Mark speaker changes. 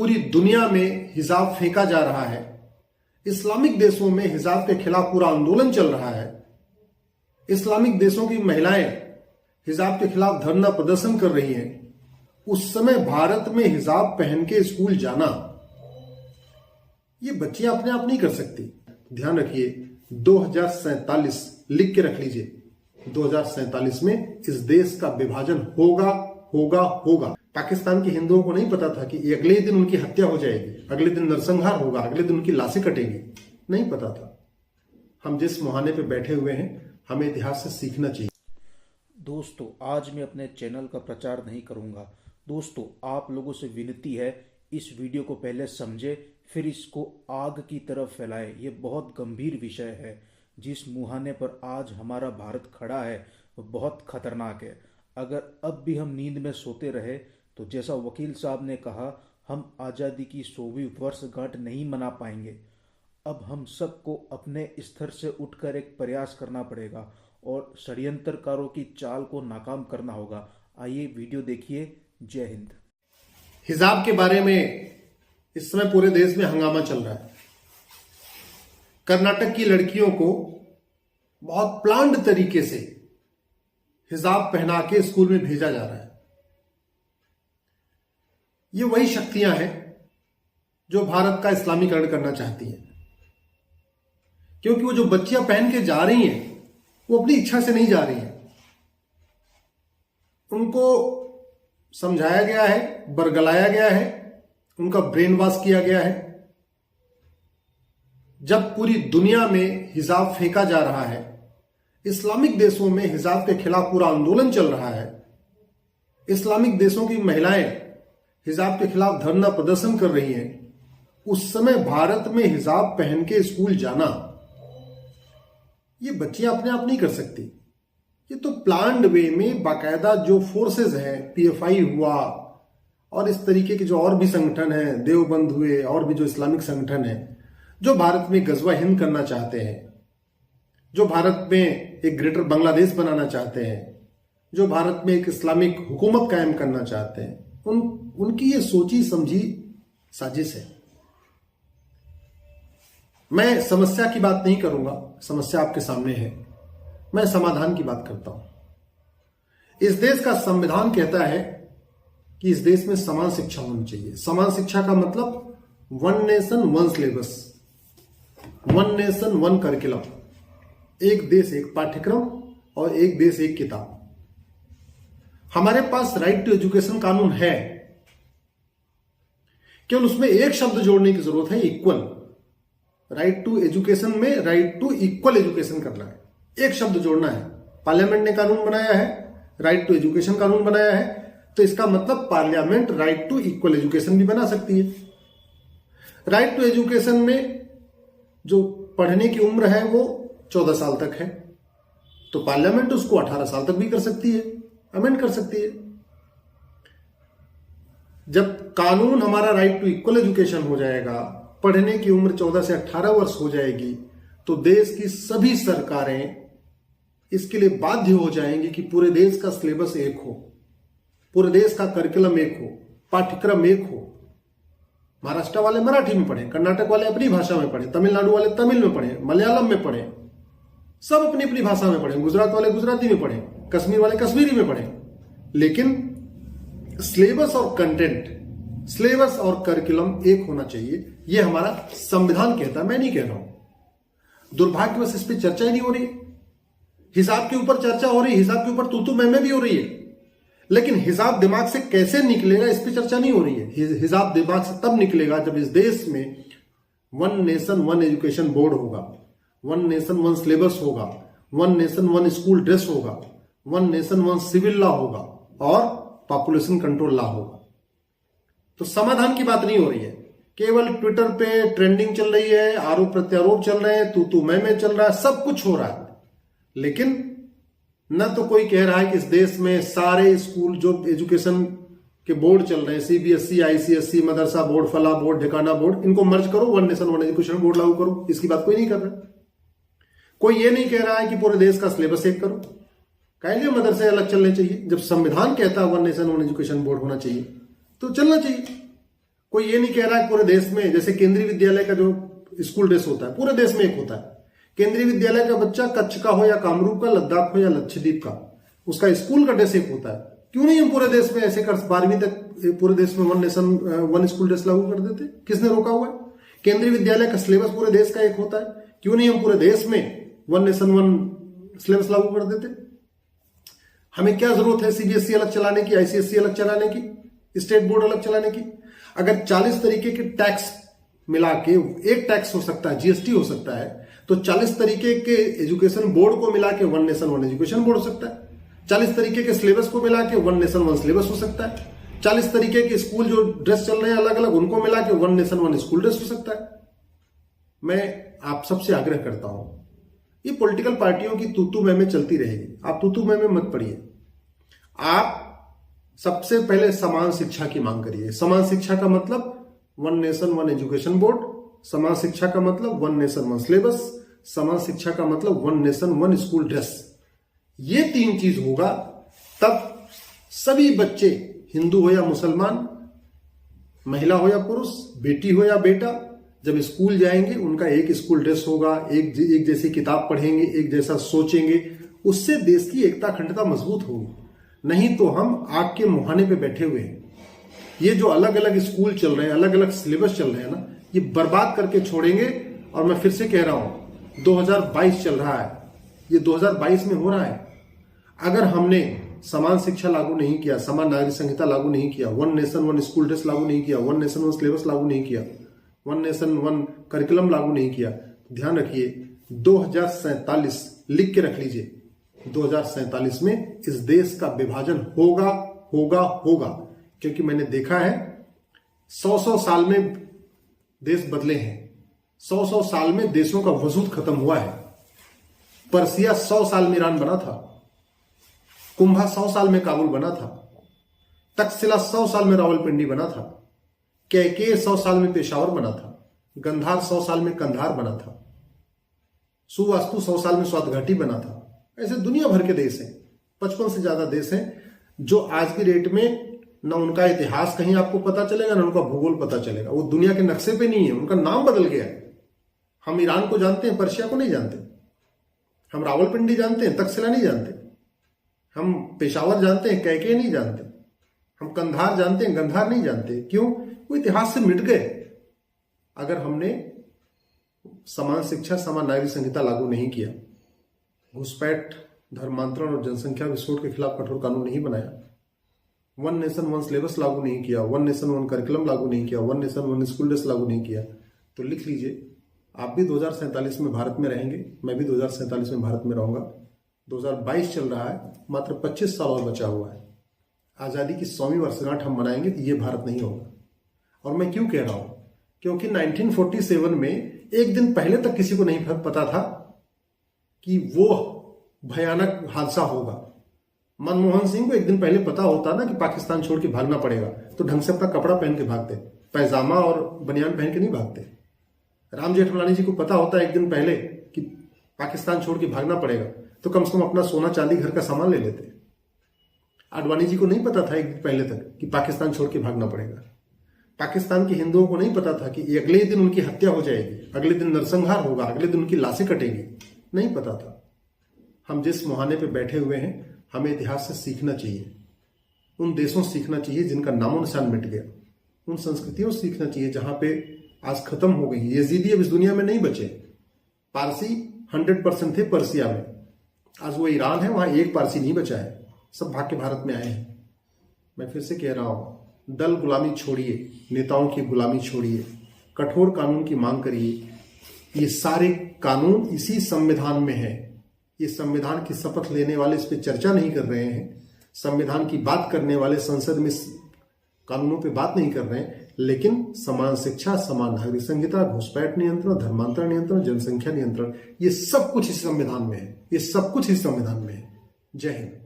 Speaker 1: पूरी दुनिया में हिजाब फेंका जा रहा है। इस्लामिक देशों में हिजाब के खिलाफ पूरा आंदोलन चल रहा है। इस्लामिक देशों की महिलाएं हिजाब के खिलाफ धरना प्रदर्शन कर रही हैं। उस समय भारत में हिजाब पहन के स्कूल जाना, ये बच्चियां अपने आप नहीं कर सकती। ध्यान रखिए, 2047 लिख के रख लीजिए, 2047 में इस देश का विभाजन होगा होगा होगा। पाकिस्तान के हिंदुओं को नहीं पता था कि अगले दिन उनकी हत्या हो जाएगी, अगले दिन नरसंहार होगा, अगले दिन उनकी लाशें कटेंगी, नहीं पता था। हम जिस मुहाने पे बैठे हुए हैं, हमें इतिहास से सीखना चाहिए।
Speaker 2: दोस्तों, आज मैं अपने चैनल का प्रचार नहीं करूंगा। दोस्तों, आप लोगों से विनती है, इस वीडियो को पहले समझे, फिर इसको आग की तरफ फैलाएं। ये बहुत गंभीर विषय है। जिस मुहाने पर आज हमारा भारत खड़ा है वो बहुत खतरनाक है। अगर अब भी हम नींद में सोते रहे तो जैसा वकील साहब ने कहा, हम आज़ादी की 100वीं वर्षगांठ नहीं मना पाएंगे। अब हम सबको अपने स्तर से उठकर एक प्रयास करना पड़ेगा और षड्यंत्रकारों की चाल को नाकाम करना होगा। आइए वीडियो देखिए। जय हिंद।
Speaker 1: हिजाब के बारे में इस समय पूरे देश में हंगामा चल रहा है। कर्नाटक की लड़कियों को बहुत प्लान्ड तरीके से हिजाब पहना के स्कूल में भेजा जा रहा है। ये वही शक्तियां हैं जो भारत का इस्लामीकरण करना चाहती हैं, क्योंकि वो जो बच्चियां पहन के जा रही हैं वो अपनी इच्छा से नहीं जा रही हैं। उनको समझाया गया है, बरगलाया गया है, उनका ब्रेन वॉश किया गया है। जब पूरी दुनिया में हिजाब फेंका जा रहा है, इस्लामिक देशों में हिजाब के खिलाफ पूरा आंदोलन चल रहा है, इस्लामिक देशों की महिलाएं हिजाब के खिलाफ धरना प्रदर्शन कर रही हैं, उस समय भारत में हिजाब पहन के स्कूल जाना, ये बच्चियां अपने आप नहीं कर सकती। ये तो प्लान्ड वे में बाकायदा जो फोर्सेस हैं, पीएफआई हुआ और इस तरीके के जो और भी संगठन हैं, देवबंद हुए, और भी जो इस्लामिक संगठन हैं, जो भारत में गजवा हिंद करना चाहते हैं, जो भारत में एक ग्रेटर बांग्लादेश बनाना चाहते हैं, जो भारत में एक इस्लामिक हुकूमत कायम करना चाहते हैं, उनकी ये सोची समझी साजिश है। मैं समस्या की बात नहीं करूंगा, समस्या आपके सामने है। मैं समाधान की बात करता हूं। इस देश का संविधान कहता है कि इस देश में समान शिक्षा होनी चाहिए। समान शिक्षा का मतलब one nation one syllabus, one nation one curriculum, एक देश एक पाठ्यक्रम और एक देश एक किताब। हमारे पास राइट टू एजुकेशन कानून है, केवल उसमें एक शब्द जोड़ने की जरूरत है, इक्वल। राइट टू एजुकेशन में राइट टू इक्वल एजुकेशन करना है, एक शब्द जोड़ना है। पार्लियामेंट ने कानून बनाया है, राइट टू एजुकेशन कानून बनाया है, तो इसका मतलब parliament right to equal education भी बना सकती है। राइट टू एजुकेशन में जो पढ़ने की उम्र है वो 14 साल तक है, तो पार्लियामेंट उसको 18 साल तक भी कर सकती है, अमेंड कर सकती है। जब कानून हमारा राइट टू इक्वल एजुकेशन हो जाएगा, पढ़ने की उम्र 14 से 18 वर्ष हो जाएगी, तो देश की सभी सरकारें इसके लिए बाध्य हो जाएंगी कि पूरे देश का सिलेबस एक हो, पूरे देश का करिकुलम एक हो, पाठ्यक्रम एक हो। महाराष्ट्र वाले मराठी में पढ़ें, कर्नाटक वाले अपनी भाषा में पढ़ें, तमिलनाडु वाले तमिल में पढ़ें, मलयालम में पढ़ें, सब अपनी अपनी भाषा में पढ़ें, गुजरात वाले गुजराती में पढ़ें, कश्मीर वाले कश्मीरी में पढ़ें, लेकिन सिलेबस और कंटेंट, सिलेबस और करिकुलम एक होना चाहिए। यह हमारा संविधान कहता है, मैं नहीं कह रहा हूं। दुर्भाग्यवश इस पर चर्चा ही नहीं हो रही। हिजाब के ऊपर चर्चा हो रही है, हिजाब के ऊपर तू मैं भी हो रही है, लेकिन हिजाब दिमाग से कैसे निकलेगा इस पर चर्चा नहीं हो रही है। हिजाब दिमाग से तब निकलेगा जब इस देश में one nation one education board होगा, वन नेशन वन सिलेबस होगा, one nation one school dress होगा, one nation one civil law होगा और पॉपुलेशन कंट्रोल लॉ होगा। तो समाधान की बात नहीं हो रही है। केवल ट्विटर पे ट्रेंडिंग चल रही है, आरोप प्रत्यारोप चल रहे हैं, तू मैं चल रहा है, सब कुछ हो रहा है, लेकिन न तो कोई कह रहा है कि इस देश में सारे स्कूल जो एजुकेशन के बोर्ड चल रहे हैं, सीबीएसई, आईसीएसई, मदरसा बोर्ड, फला बोर्ड, ढिकाना बोर्ड, इनको मर्ज करो, one nation one education board लागू करो। इसकी बात कोई नहीं कर रहा। कोई ये नहीं कह रहा है कि पूरे देश का सिलेबस एक करो। कह लिया मदरसे अलग चलने चाहिए। जब संविधान कहता है one nation one education board होना चाहिए तो चलना चाहिए। कोई ये नहीं कह रहा है पूरे देश में, जैसे केंद्रीय विद्यालय का जो स्कूल ड्रेस होता है पूरे देश में एक होता है। केंद्रीय विद्यालय का बच्चा कच्छ का हो या कामरूप का, लद्दाख हो या लक्षद्वीप का, उसका स्कूल का ड्रेस एक होता है। क्यों नहीं हम पूरे देश में ऐसे कर 12वीं तक पूरे देश में one nation one school dress लागू कर देते? किसने रोका हुआ है? केंद्रीय विद्यालय का सिलेबस पूरे देश का एक होता है, क्यों नहीं हम पूरे देश में वन नेशन वन सिलेबस लागू कर देते? हमें क्या जरूरत है सीबीएसई अलग चलाने की, आईसीएसई अलग चलाने की, स्टेट बोर्ड अलग चलाने की? अगर 40 तरीके के टैक्स मिला के एक टैक्स हो सकता है, जीएसटी हो सकता है, तो 40 तरीके के एजुकेशन बोर्ड को मिला के one nation one education board हो सकता है। 40 तरीके के सिलेबस को मिला के वन नेशन वन सिलेबस हो सकता है। 40 तरीके के स्कूल जो ड्रेस चल रहे हैं अलग अलग, उनको मिला के one nation one school dress हो सकता है। मैं आप सबसे आग्रह करता हूं, ये पॉलिटिकल पार्टियों की तूतू में चलती रहेगी, आप तूतू में मत पड़िए। आप सबसे पहले समान शिक्षा की मांग करिए। समान शिक्षा का मतलब one nation one education board, समान शिक्षा का मतलब वन नेशन वन सिलेबस, समान शिक्षा का मतलब one nation one school dress. ये 3 चीज होगा तब सभी बच्चे, हिंदू हो या मुसलमान, महिला हो या पुरुष, बेटी हो या बेटा, जब स्कूल जाएंगे उनका एक स्कूल ड्रेस होगा, एक जैसी किताब पढ़ेंगे, एक जैसा सोचेंगे, उससे देश की एकता अखंडता मजबूत होगी। नहीं तो हम आग के मुहाने पे बैठे हुए हैं। ये जो अलग अलग स्कूल चल रहे हैं, अलग अलग सिलेबस चल रहे हैं ना, ये बर्बाद करके छोड़ेंगे। और मैं फिर से कह रहा हूं 2022 चल रहा है, ये 2022 में हो रहा है। अगर हमने समान शिक्षा लागू नहीं किया, समान नागरिक संहिता लागू नहीं किया, one nation one school dress लागू नहीं किया, वन नेशन वन सिलेबस लागू नहीं किया, वन नेशन वन करिकुलम लागू नहीं किया, ध्यान रखिए 2047 लिख के रख लीजिए, 2047 में इस देश का विभाजन होगा होगा होगा। क्योंकि मैंने देखा है 100 साल में देश बदले हैं, 100 साल में देशों का वजूद खत्म हुआ है। पर्सिया 100 साल में ईरान बना था, कुंभा 100 साल में काबुल बना था, तक्षशिला 100 साल में रावलपिंडी बना था, कैकेय 100 साल में पेशावर बना था, गंधार 100 साल में कंधार बना था, सुवास्तु 100 साल में स्वात घाटी बना था। ऐसे दुनिया भर के देश हैं, 55 से ज्यादा देश हैं जो आज की डेट में न उनका इतिहास कहीं आपको पता चलेगा, न उनका भूगोल पता चलेगा। वो दुनिया के नक्शे पे नहीं है, उनका नाम बदल गया है। हम ईरान को जानते हैं, पर्शिया को नहीं जानते। हम रावलपिंडी जानते हैं, तक्षशिला नहीं जानते। हम पेशावर जानते हैं, कैकेय नहीं जानते। हम कंधार जानते हैं, गंधार नहीं जानते। क्यों? वो इतिहास से मिट गए। अगर हमने समान शिक्षा, समान नागरिक संहिता लागू नहीं किया, घुसपैठ, धर्मांतरण और जनसंख्या विस्फोट के खिलाफ कठोर कानून नहीं बनाया, वन नेशन वन सिलेबस लागू नहीं किया, वन नेशन वन करिकुलम लागू नहीं किया, one nation one school dress लागू नहीं किया, तो लिख लीजिए आप भी 2047 में भारत में रहेंगे, मैं भी 2047 में भारत में रहूंगा। 2022 चल रहा है, मात्र 25 साल और बचा हुआ है। आजादी की 100वीं वर्षगांठ हम मनाएंगे तो ये भारत नहीं होगा। और मैं क्यों कह रहा हूं? क्योंकि 1947 में एक दिन पहले तक किसी को नहीं पता था कि वो भयानक हादसा होगा। मनमोहन सिंह को एक दिन पहले पता होता ना कि पाकिस्तान छोड़ के भागना पड़ेगा, तो ढंग से अपना कपड़ा पहन के भागते, पैजामा और बनियान पहन के नहीं भागते। राम जेठमलानी जी को पता होता एक दिन पहले कि पाकिस्तान छोड़ के भागना पड़ेगा, तो कम से कम अपना सोना चांदी घर का सामान ले लेते। आडवाणी जी को नहीं पता था एक दिन पहले तक कि पाकिस्तान छोड़ के भागना पड़ेगा। पाकिस्तान के हिंदुओं को नहीं पता था कि अगले दिन उनकी हत्या हो जाएगी, अगले दिन नरसंहार होगा, अगले दिन उनकी लाशें कटेंगी। नहीं पता था। हम जिस मुहाने पे बैठे हुए हैं, हमें इतिहास से सीखना चाहिए। उन देशों से सीखना चाहिए जिनका नामो निशान मिट गया। उन संस्कृतियों से सीखना चाहिए जहां पे आज खत्म हो गई। यजीदी अब इस दुनिया में नहीं बचे। पारसी 100% थे पर्सिया में, आज वो ईरान है, वहां एक पारसी नहीं बचा है, सब भाग के भारत में आए हैं। मैं फिर से कह रहा हूं, दल गुलामी छोड़िए, नेताओं की गुलामी छोड़िए, कठोर कानून की मांग करिए। ये सारे कानून इसी संविधान में है। ये संविधान की शपथ लेने वाले इस पर चर्चा नहीं कर रहे हैं, संविधान की बात करने वाले संसद में कानूनों पे बात नहीं कर रहे हैं, लेकिन समान शिक्षा, समान नागरिक संहिता, घुसपैठ नियंत्रण, धर्मांतरण नियंत्रण, जनसंख्या नियंत्रण, ये सब कुछ इस संविधान में है। ये सब कुछ इस संविधान में है। जय हिंद।